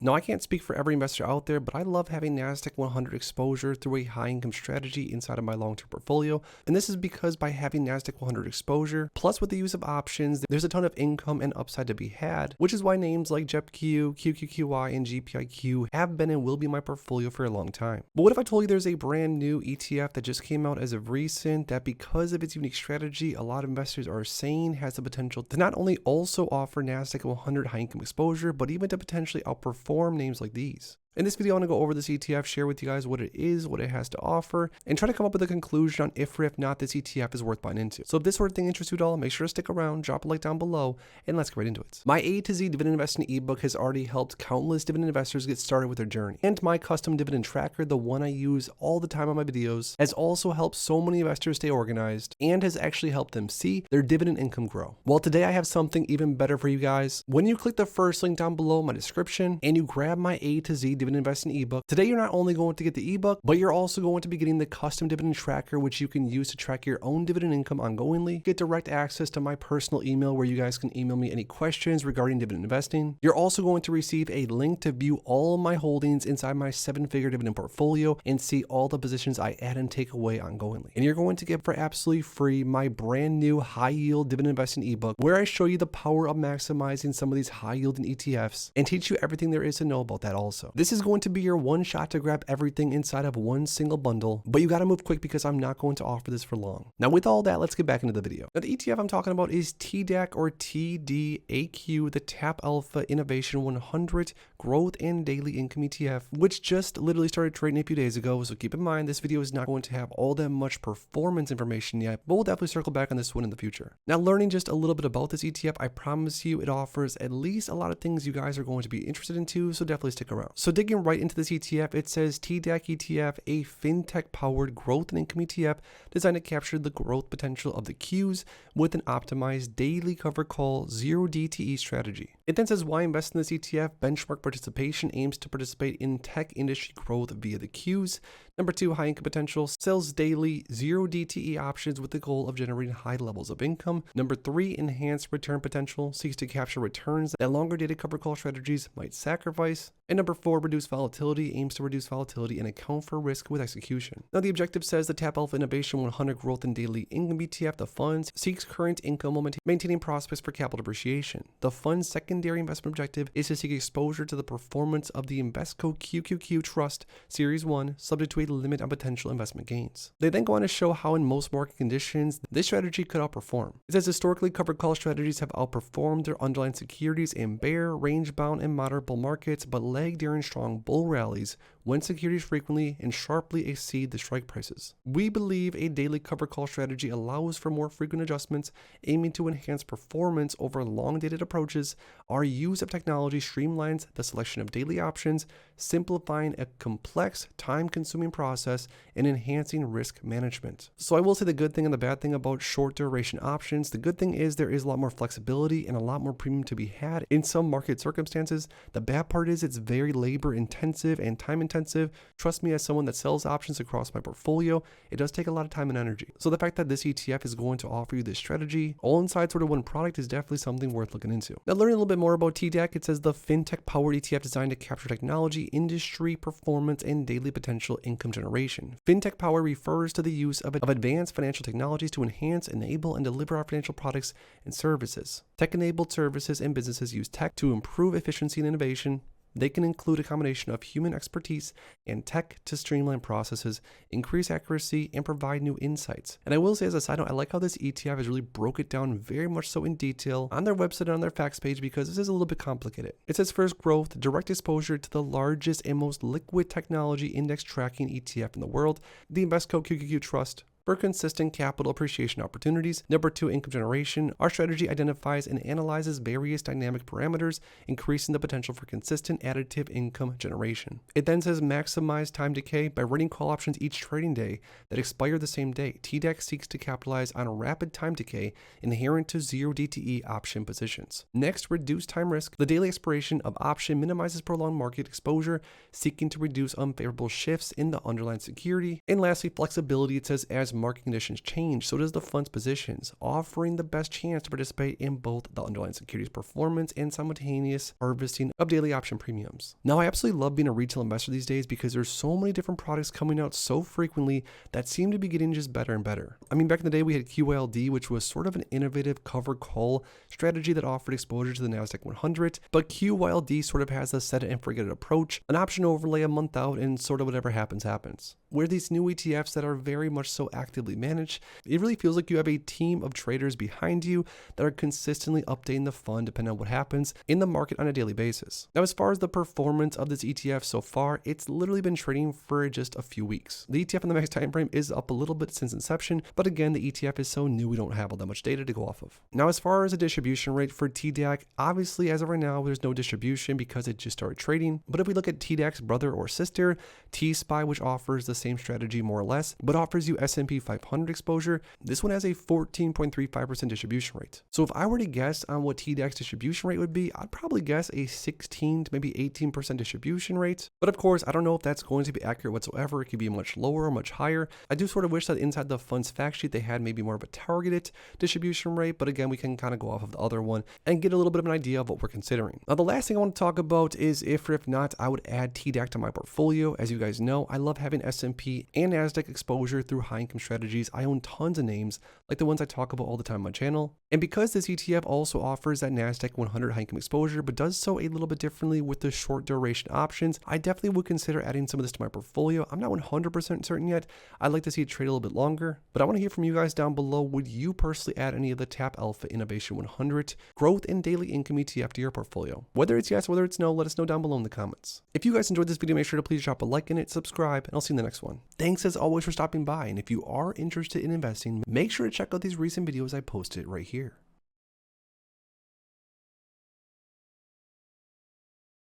Now, I can't speak for every investor out there, but I love having Nadaq-100 exposure through a high income strategy inside of my long-term portfolio. And this is because by having Nadaq-100 exposure, plus with the use of options, there's a ton of income and upside to be had, which is why names like JEPQ, QQQI, and GPIQ have been and will be my portfolio for a long time. But what if I told you there's a brand new ETF that just came out as of recent that, because of its unique strategy, a lot of investors are saying has the potential to not only also offer Nadaq-100 high income exposure, but even to potentially outperform names like these? In this video, I want to go over this ETF, share with you guys what it is, what it has to offer, and try to come up with a conclusion on if or if not this ETF is worth buying into. So if this sort of thing interests you at all, make sure to stick around, drop a like down below, and let's get right into it. My A to Z dividend investing ebook has already helped countless dividend investors get started with their journey. And my custom dividend tracker, the one I use all the time on my videos, has also helped so many investors stay organized and has actually helped them see their dividend income grow. Well, today I have something even better for you guys. When you click the first link down below in my description and you grab my A to Z dividend investing ebook, today you're not only going to get the ebook, but you're also going to be getting the custom dividend tracker, which you can use to track your own dividend income ongoingly, get direct access to my personal email where you guys can email me any questions regarding dividend investing. You're also going to receive a link to view all of my holdings inside my 7-figure dividend portfolio and see all the positions I add and take away ongoingly. And you're going to get for absolutely free my brand new high yield dividend investing ebook, where I show you the power of maximizing some of these high yielding ETFs and teach you everything there is to know about that also. This is going to be your one shot to grab everything inside of one single bundle, but you got to move quick because I'm not going to offer this for long. Now, with all that, let's get back into the video. Now, the ETF I'm talking about is TDAQ or TDAQ, the Tap Alpha Innovation 100 Growth and Daily Income ETF, which just literally started trading a few days ago. So keep in mind, this video is not going to have all that much performance information yet, but we'll definitely circle back on this one in the future. Now, learning just a little bit about this ETF, I promise you it offers at least a lot of things you guys are going to be interested in too, so definitely stick around. So digging right into this ETF, it says TDAQ ETF, a fintech powered growth and income ETF designed to capture the growth potential of the Qs with an optimized daily cover call 0 DTE strategy. It then says why invest in this ETF. Benchmark participation aims to participate in tech industry growth via the Qs. Number 2, high income potential, sells daily 0 DTE options with the goal of generating high levels of income. Number 3, enhanced return potential, seeks to capture returns that longer dated cover call strategies might sacrifice. And number 4, reduce volatility, aims to reduce volatility and account for risk with execution. Now, the objective says the Tap Alpha Innovation 100 Growth and Daily Income ETF, the funds, seeks current income while maintaining prospects for capital appreciation. The fund's secondary investment objective is to seek exposure to the performance of the Invesco QQQ Trust Series 1, subject to a limit on potential investment gains. They then go on to show how in most market conditions, this strategy could outperform. It says historically covered call strategies have outperformed their underlying securities in bear, range-bound, and moderate bull markets, but lag during strong bull rallies when securities frequently and sharply exceed the strike prices. We believe a daily cover call strategy allows for more frequent adjustments, aiming to enhance performance over long-dated approaches. Our use of technology streamlines the selection of daily options, simplifying a complex, time-consuming process and enhancing risk management. So I will say the good thing and the bad thing about short duration options. The good thing is there is a lot more flexibility and a lot more premium to be had in some market circumstances. The bad part is it's very labor intensive and time intensive. Trust me, as someone that sells options across my portfolio, it does take a lot of time and energy. So the fact that this ETF is going to offer you this strategy all inside sort of one product is definitely something worth looking into. Now, learning a little bit more about TDAQ, it says the fintech powered ETF designed to capture technology, industry performance, and daily potential income generation. Fintech power refers to the use of advanced financial technologies to enhance, enable, and deliver our financial products and services. Tech-enabled services and businesses use tech to improve efficiency and innovation. They can include a combination of human expertise and tech to streamline processes, increase accuracy, and provide new insights. And I will say as a side note, I like how this ETF has really broke it down very much so in detail on their website and on their facts page, because this is a little bit complicated. It says first, growth, direct exposure to the largest and most liquid technology index tracking ETF in the world, the Invesco QQQ Trust, for consistent capital appreciation opportunities. Number 2, income generation. Our strategy identifies and analyzes various dynamic parameters, increasing the potential for consistent additive income generation. It then says maximize time decay by running call options each trading day that expire the same day. TDAQ seeks to capitalize on rapid time decay inherent to 0 DTE option positions. Next, reduce time risk. The daily expiration of option minimizes prolonged market exposure, seeking to reduce unfavorable shifts in the underlying security. And lastly, flexibility. It says as market conditions change, so does the fund's positions, offering the best chance to participate in both the underlying securities performance and simultaneous harvesting of daily option premiums. Now, I absolutely love being a retail investor these days because there's so many different products coming out so frequently that seem to be getting just better and better. I mean, back in the day, we had QYLD, which was sort of an innovative covered call strategy that offered exposure to the Nadaq-100, but QYLD sort of has a set it and forget it approach, an option overlay a month out, and sort of whatever happens, happens. Where these new ETFs that are very much so actively managed, it really feels like you have a team of traders behind you that are consistently updating the fund depending on what happens in the market on a daily basis. Now, as far as the performance of this ETF so far, it's literally been trading for just a few weeks. The ETF on the max time frame is up a little bit since inception, but again, the ETF is so new we don't have all that much data to go off of. Now, as far as the distribution rate for TDAQ, obviously as of right now, there's no distribution because it just started trading. But if we look at TDAQ's brother or sister, T-SPY, which offers the same strategy more or less, but offers you S&P 500 exposure, this one has a 14.35% distribution rate. So if I were to guess on what TDAQ's distribution rate would be, I'd probably guess a 16 to maybe 18% distribution rate. But of course, I don't know if that's going to be accurate whatsoever. It could be much lower or much higher. I do sort of wish that inside the fund's fact sheet, they had maybe more of a targeted distribution rate, but again, we can kind of go off of the other one and get a little bit of an idea of what we're considering. Now, the last thing I want to talk about is if or if not, I would add TDAQ to my portfolio. As you guys know, I love having S&P and Nasdaq exposure through high income strategies. I own tons of names like the ones I talk about all the time on my channel. And because this ETF also offers that Nadaq-100 high income exposure, but does so a little bit differently with the short duration options, I definitely would consider adding some of this to my portfolio. I'm not 100% certain yet. I'd like to see it trade a little bit longer, but I want to hear from you guys down below. Would you personally add any of the TAP Alpha Innovation 100 growth and daily income ETF to your portfolio? Whether it's yes, whether it's no, let us know down below in the comments. If you guys enjoyed this video, make sure to please drop a like in it, subscribe, and I'll see you in the next one. Thanks as always for stopping by, and if you are interested in investing, make sure to check out these recent videos I posted right here.